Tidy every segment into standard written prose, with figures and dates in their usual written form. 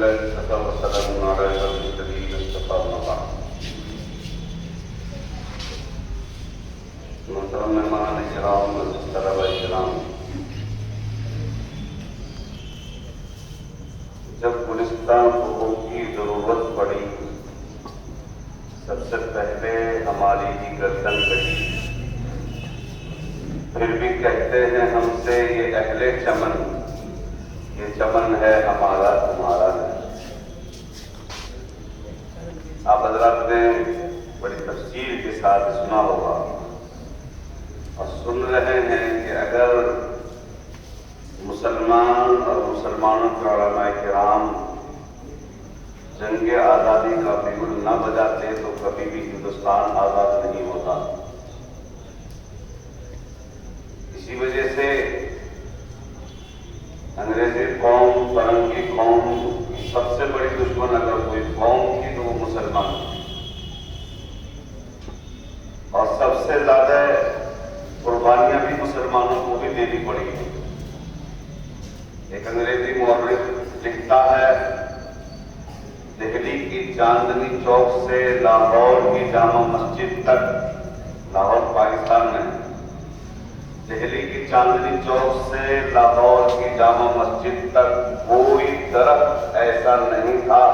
الله الصلاة والسلام على المرسلين المصطفى المبعوث. محترم مہمان کرام، طلباء کرام، جب گلستان حقوق کی ضرورت پڑی سب سے پہلے ہماری ہی گردن کٹی. پھر بھی کہتے ہیں ہم سے یہ اہل چمن، یہ چمن ہے ہمارا تمہارا نہیں. آپ حضرات نے بڑی تفصیل کے ساتھ سنا ہوگا اور سن رہے ہیں کہ اگر مسلمان اور مسلمانوں کے علماء کرام جنگ آزادی کا بگل نہ بجاتے تو کبھی بھی ہندوستان آزاد نہیں ہوتا. اسی وجہ سے انگریزی قوم، فرنگی قوم کی سب سے بڑی دشمن اگر کوئی قوم تھی تو وہ مسلمان، اور سب سے زیادہ قربانیاں بھی مسلمانوں کو بھی دینی پڑی. ایک انگریزی مورخ لکھتا ہے، دہلی کی چاندنی چوک سے لاہور کی جامع مسجد تک، لاہور پاکستان میں، دہلی کی چاندنی چوک سے لاہور کی جامع مسجد تک کوئی درخت ایسا نہیں تھا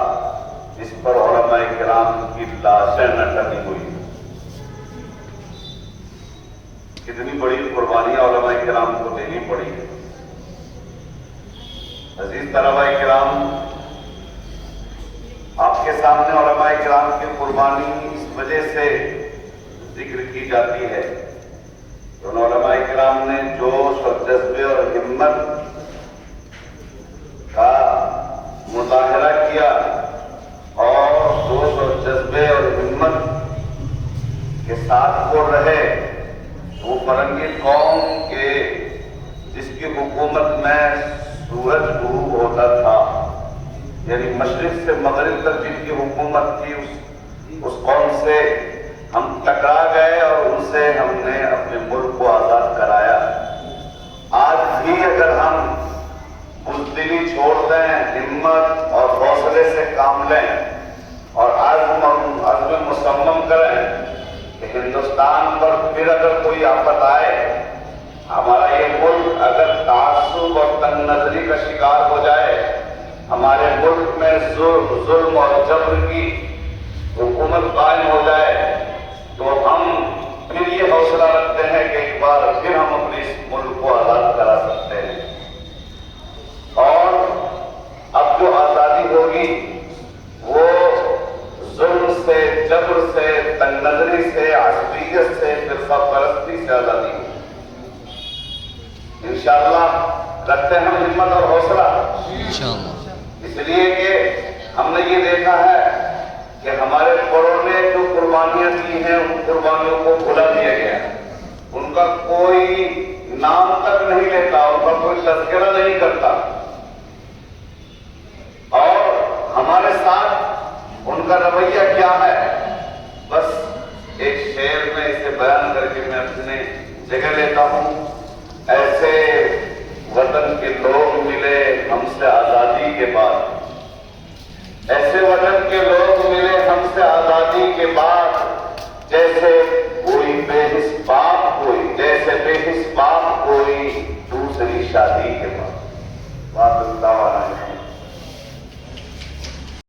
جس پر علماء کرام کی لاشیں نہ ٹنگی ہوئی. کتنی بڑی قربانیاں علماء کرام کو دینی پڑی. عزیز طلباء کرام، آپ کے سامنے علماء کرام کی قربانی اس وجہ سے ذکر کی جاتی ہے کہ ان علماء کرام نے جوش اور جذبے اور ہمت کا مظاہرہ کیا، اور جوش اور جذبے اور ہمت کے ساتھ وہ رہے. وہ فرنگی قوم کے جس کی حکومت میں سورج غروب ہوتا تھا، یعنی مشرق سے مغرب تک جن کی حکومت تھی، اس قوم سے ہم ٹکرا گئے اور ان سے ہم نے اپنے ملک کو آزاد کرایا. آج بھی اگر ہم بزدلی چھوڑ دیں، ہمت اور حوصلے سے کام لیں اور عزم مصمم کریں کہ ہندوستان پر پھر اگر کوئی آفت آئے، ہمارا یہ ملک اگر تعصب اور تنگ نظری کا شکار ہو جائے، ہمارے ملک میں ظلم اور جبر کی حکومت قائم ہو جائے، تو ہم پھر یہ حوصلہ رکھتے ہیں کہ ایک بار پھر ہم اپنے اس ملک کو آزاد کرا سکتے ہیں. اور اب جو آزادی ہوگی وہ ظلم سے، جبر سے، تنگ نظری سے، عصبیت سے، فرقہ پرستی سے آزادی ہوگی. انشاءاللہ رکھتے ہیں ہم ہمت اور حوصلہ، اس لیے کہ ہم نے یہ دیکھا ہے کہ ہمارے بڑوں نے جو قربانیاں دی ہیں ان قربانیوں کو بھلا دیا گیا، ان کا کوئی نام تک نہیں لیتا، ان کا کوئی تذکرہ نہیں کرتا. اور ہمارے ساتھ ان کا رویہ کیا ہے، بس ایک شعر میں اسے بیان کر کے میں اپنے جگہ لیتا ہوں. ایسے وطن کے لوگ ملے ہم سے آزادی کے بعد، ایسے وطن کے لوگ ملے ہم سے آزادی کے بعد، جیسے کوئی بے حس بات